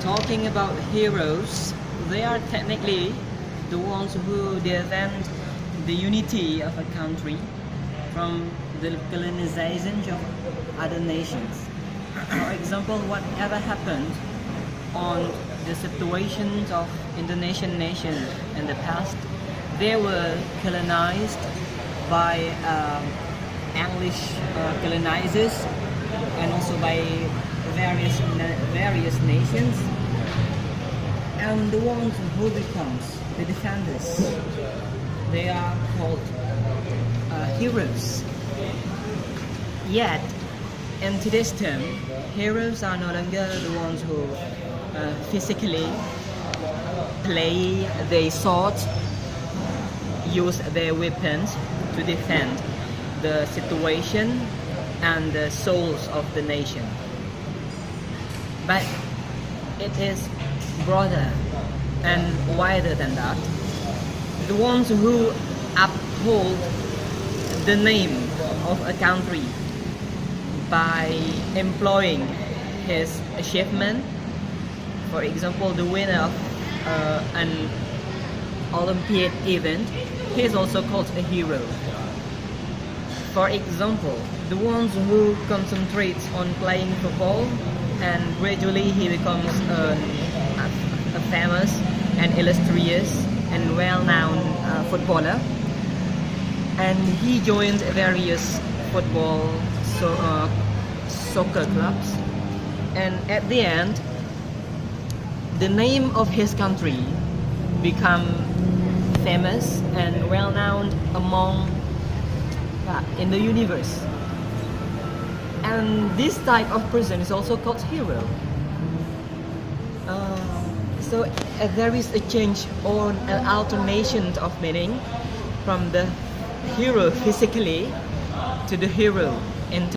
Talking about heroes, they are technically the ones who defend the unity of a country from the colonization of other nations. For example, whatever happened on the situations of Indonesian nation in the past, they were colonized by English colonizers and also by various nations, and the ones who becomes the defenders, they are called heroes. Yet in today's term, heroes are no longer the ones who physically play their swords, use their weapons to defend the situation and the souls of the nation. But it is broader and wider than that. The ones who uphold the name of a country by employing his achievement. For example, the winner of an Olympiad event, he is also called a hero. For example, the ones who concentrate on playing football and gradually he becomes a famous and illustrious and well-known footballer, and he joined various football soccer clubs, and at the end the name of his country become famous and well-known among in the universe. And this type of person is also called hero. So there is a change or an alternation of meaning from the hero physically to the hero